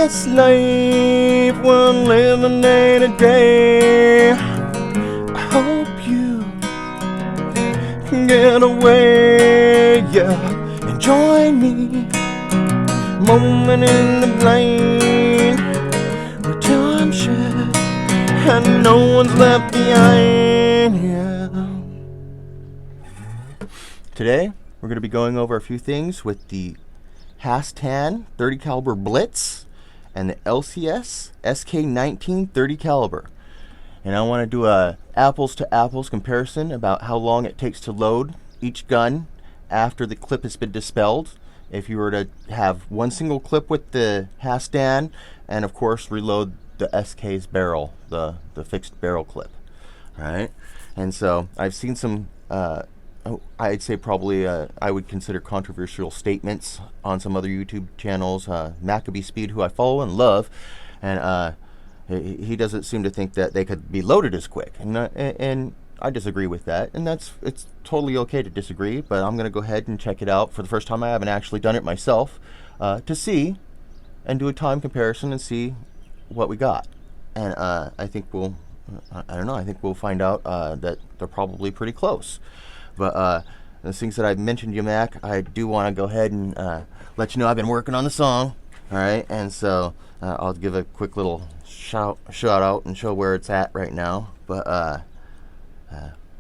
this life we're living day to day. I hope you can get away, yeah, and join me. Moment in the plane where time shed and no one's left behind, yeah. Today we're going to be going over a few things with the Hastan 30 caliber Blitz and the LCS Sk 19 30 caliber. And I want to do a apples to apples comparison about how long it takes to load each gun after the clip has been dispelled. If you were to have one single clip with the Hastan, and of course reload the SK's barrel, the fixed barrel clip. Alright, and so I've seen some I'd say probably I would consider controversial statements on some other YouTube channels. Maccabee Speed, who I follow and love, and he doesn't seem to think that they could be loaded as quick, and I disagree with that, and it's totally okay to disagree, but I'm going to go ahead and check it out for the first time. I haven't actually done it myself to see and do a time comparison and see what we got, and I think we'll I think we'll find out that they're probably pretty close. But the things that I've mentioned to you, Mac, I do want to go ahead and let you know I've been working on the song. All right, and so I'll give a quick little shout out and show where it's at right now. But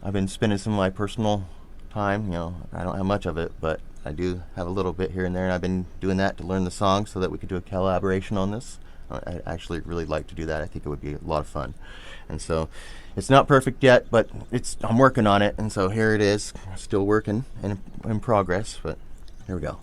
I've been spending some of my personal time. You know, I don't have much of it, but I do have a little bit here and there, and I've been doing that to learn the song so that we could do a collaboration on this. I'd actually really like to do that. I think it would be a lot of fun. And so it's not perfect yet, but I'm working on it, and so here it is, still working and in progress, but here we go.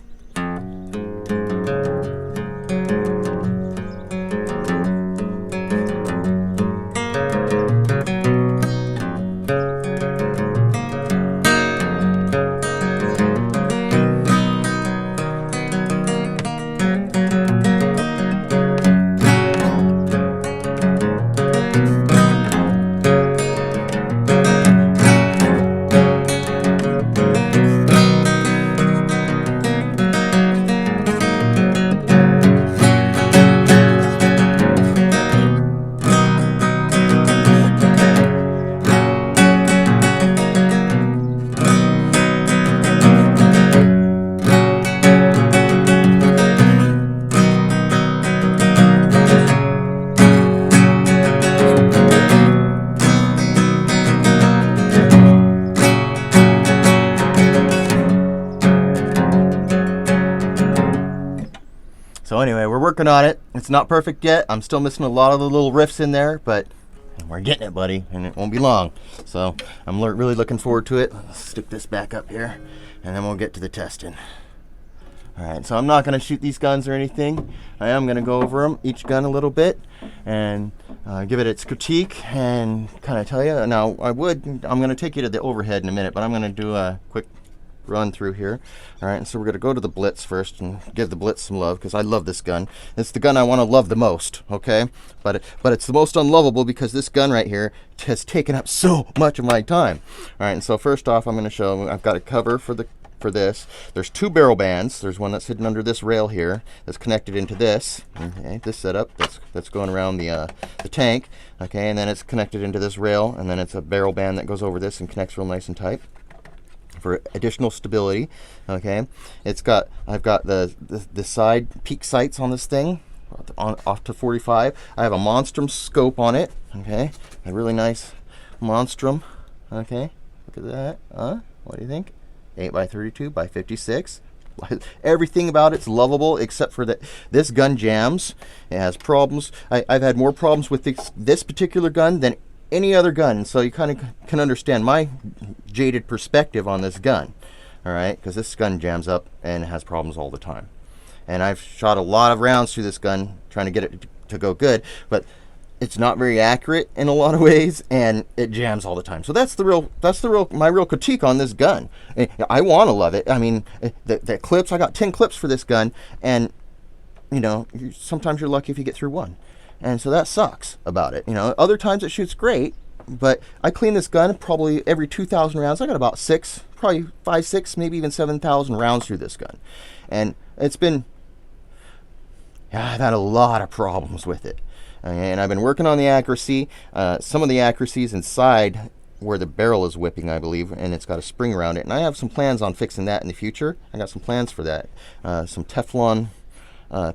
So anyway, we're working on it. It's not perfect yet. I'm still missing a lot of the little riffs in there, but we're getting it, buddy, and it won't be long. So I'm really looking forward to it. Let's stick this back up here, and then we'll get to the testing. All right, so I'm not going to shoot these guns or anything. I am going to go over them, each gun a little bit, and give it its critique and kind of tell you. Now, I'm going to take you to the overhead in a minute, but I'm going to do a quick run through here. All right, and so we're going to go to the Blitz first and give the Blitz some love, because I love this gun. It's the gun I want to love the most, okay? But it's the most unlovable because this gun right here has taken up so much of my time. All right, and so first off, I'm going to show, I've got a cover for this. There's two barrel bands. There's one that's hidden under this rail here that's connected into this. Okay, this setup that's going around the tank. Okay, and then it's connected into this rail, and then it's a barrel band that goes over this and connects real nice and tight for additional stability. Okay, I've got the side peak sights on this thing off to 45. I have a Monstrum scope on it. Okay, a really nice Monstrum. Okay, look at that. What do you think? 8x32 by 56. Everything about it's lovable except for that this gun jams. It has problems. I've had more problems with this particular gun than any other gun, so you kind of can understand my jaded perspective on this gun. All right, because this gun jams up and has problems all the time, and I've shot a lot of rounds through this gun trying to get it to go good, but it's not very accurate in a lot of ways, and it jams all the time. So my real critique on this gun. I want to love it. I mean, the clips, I got 10 clips for this gun, and you know, sometimes you're lucky if you get through one. And so that sucks about it. You know, other times it shoots great, but I clean this gun probably every 2,000 rounds. I got about probably 5, 6, maybe even 7,000 rounds through this gun. And it's been I've had a lot of problems with it. And I've been working on the accuracy. Some of the accuracies inside where the barrel is whipping, I believe, and it's got a spring around it. And I have some plans on fixing that in the future. I got some plans for that. Some Teflon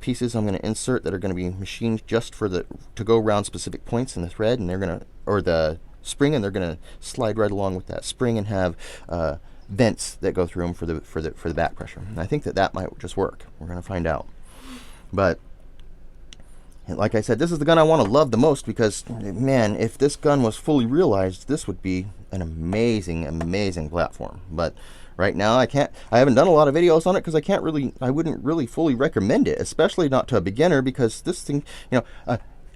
pieces I'm going to insert that are going to be machined just for to go around specific points in the thread, and they're going to, or the spring, and they're going to slide right along with that spring and have vents that go through them for the back pressure. And I think that might just work. We're going to find out. But like I said, this is the gun I want to love the most because, man, if this gun was fully realized, this would be an amazing, amazing platform. But right now, I haven't done a lot of videos on it because I wouldn't really fully recommend it, especially not to a beginner, because this thing,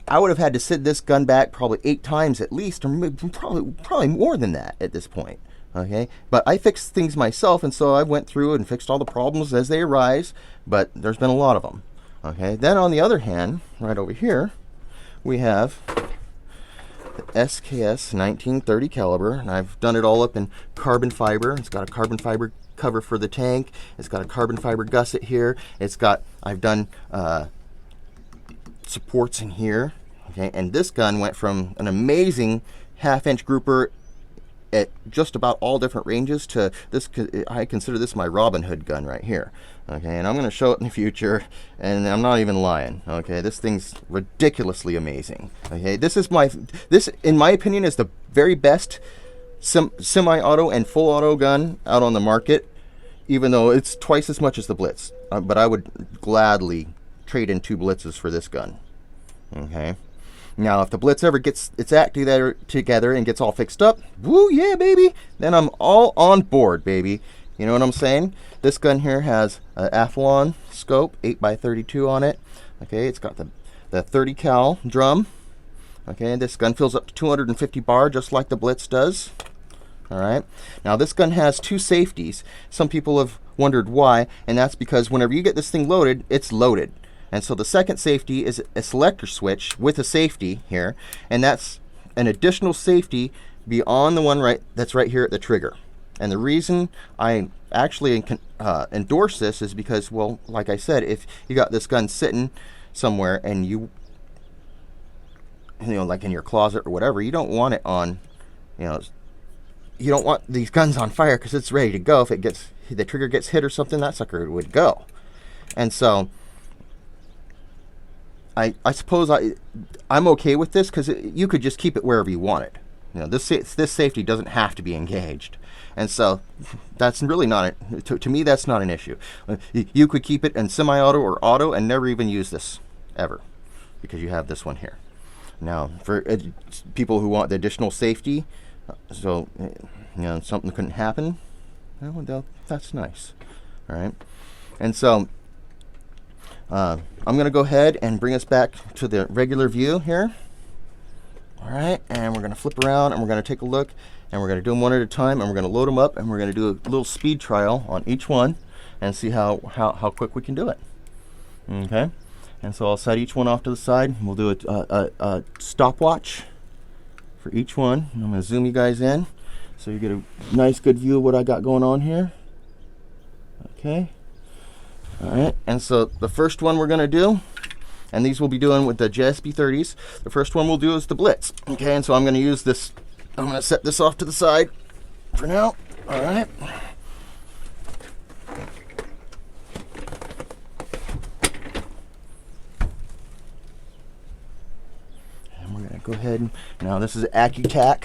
I would have had to sit this gun back probably 8 times at least, or probably more than that at this point. Okay, but I fixed things myself, and so I went through and fixed all the problems as they arise, but there's been a lot of them. Okay, then on the other hand, right over here, we have the SKS 1930 caliber, and I've done it all up in carbon fiber. It's got a carbon fiber cover for the tank. It's got a carbon fiber gusset here. I've done supports in here. Okay, and this gun went from an amazing 1/2-inch grouper at just about all different ranges to this. I consider this my Robin Hood gun right here. Okay, and I'm going to show it in the future, and I'm not even lying. Okay, this thing's ridiculously amazing. Okay, this in my opinion is the very best semi-auto and full auto gun out on the market, even though it's twice as much as the Blitz. But I would gladly trade in 2 Blitzes for this gun. Okay. Now, if the Blitz ever gets its act together and gets all fixed up, woo, yeah, baby, then I'm all on board, baby. You know what I'm saying? This gun here has an Athlon scope, 8x32 on it. Okay, it's got the 30 cal drum. Okay, and this gun fills up to 250 bar, just like the Blitz does. All right. Now, this gun has 2 safeties. Some people have wondered why, and that's because whenever you get this thing loaded, it's loaded. And so the second safety is a selector switch with a safety here, and that's an additional safety beyond the one that's right here at the trigger. And the reason I actually endorse this is because, well, like I said, if you got this gun sitting somewhere and you like in your closet or whatever, you don't want it on, you don't want these guns on fire because it's ready to go. If the trigger gets hit or something, that sucker would go. And so I suppose I'm okay with this because you could just keep it wherever you want it. This safety doesn't have to be engaged, and so that's really not to me. That's not an issue. You could keep it in semi-auto or auto and never even use this ever, because you have this one here. Now, for people who want the additional safety, so something couldn't happen, well, that's nice. All right, and so. I'm going to go ahead and bring us back to the regular view here. All right, and we're going to flip around and we're going to take a look, and we're going to do them one at a time, and we're going to load them up, and we're going to do a little speed trial on each one and see how quick we can do it. Okay, and so I'll set each one off to the side. We'll do a stopwatch for each one. And I'm going to zoom you guys in so you get a nice good view of what I got going on here. Okay. All right, and so the first one we're going to do, and these we'll be doing with the JSB 30s, the first one we'll do is the Blitz. Okay, and so I'm going to use this, I'm going to set this off to the side for now. All right. And we're going to go ahead, now this is AccuTac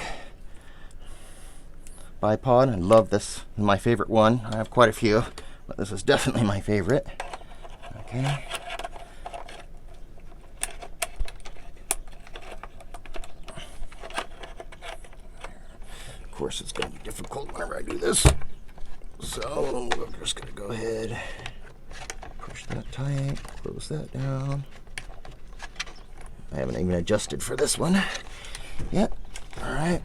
bipod. I love this, my favorite one. I have quite a few, but this is definitely my favorite. Okay. Of course, it's going to be difficult whenever I do this. So I'm just going to go ahead, push that tight, close that down. I haven't even adjusted for this one yet. All right.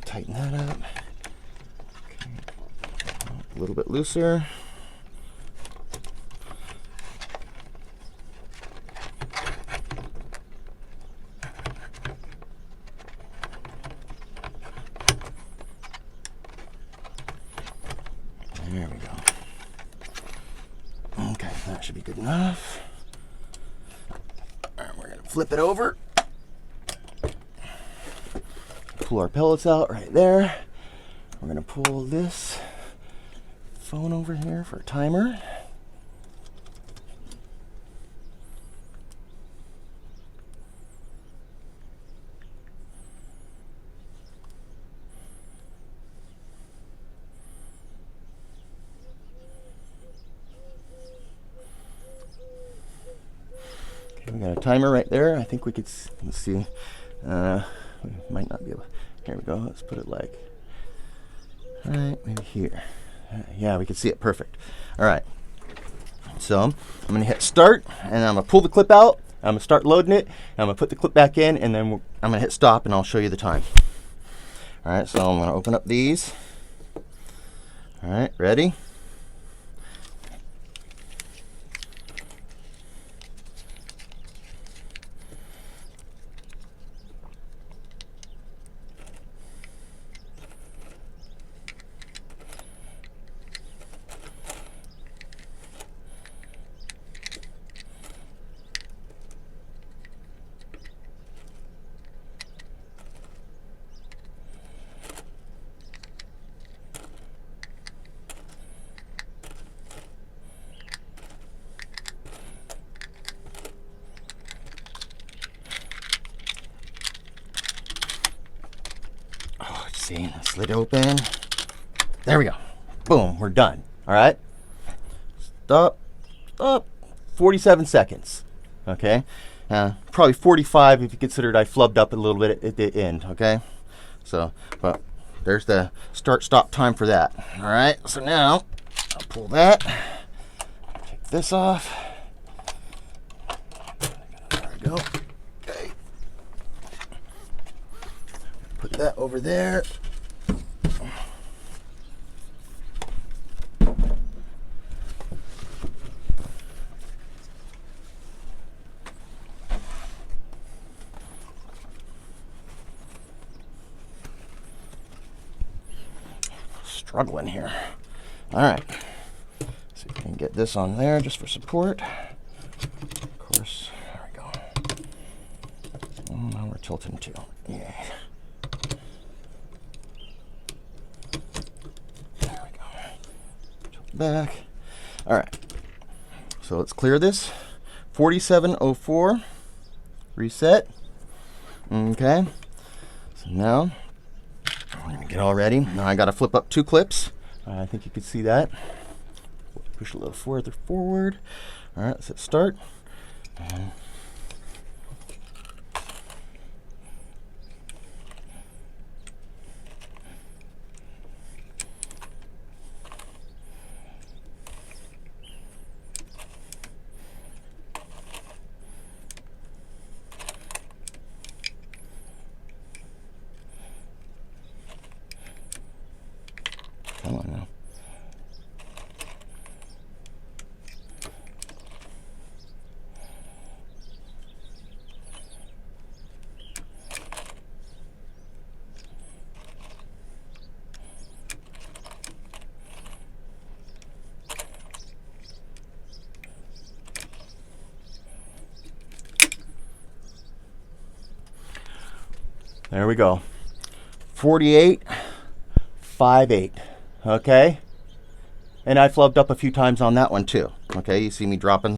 Tighten that up. Okay. A little bit looser. There we go. Okay, that should be good enough. flip it over. Pull our pellets out right there. We're gonna pull this phone over here for a timer. We got a timer right there. I think we could, let's see, we might not be able, here we go, let's put it like, right, maybe here. Yeah, we can see it perfect. All right, so I'm gonna hit start, and I'm gonna pull the clip out, I'm gonna start loading it, and I'm gonna put the clip back in, and then I'm gonna hit stop, and I'll show you the time. All right, so I'm gonna open up these. All right, ready? See, slid open. There we go. Boom, we're done. All right. Stop. 47 seconds. Okay. Probably 45 if you considered I flubbed up a little bit at the end. Okay. So, but there's the start-stop time for that. All right. So now I'll pull that. Take this off. There we go. Okay. Put that over there. Struggling here. All right. See if we can get this on there just for support. Of course. There we go. Oh, now we're tilting too. Yeah. There we go. Tilt back. All right. So let's clear this. 4704. Reset. Okay. So now I'm gonna get all ready. Now I gotta flip up 2 clips. I think you can see that. Push a little further forward. All right, let's hit start. Come on now. There we go. 48.58. Okay, and I flubbed up a few times on that one too. Okay, you see me dropping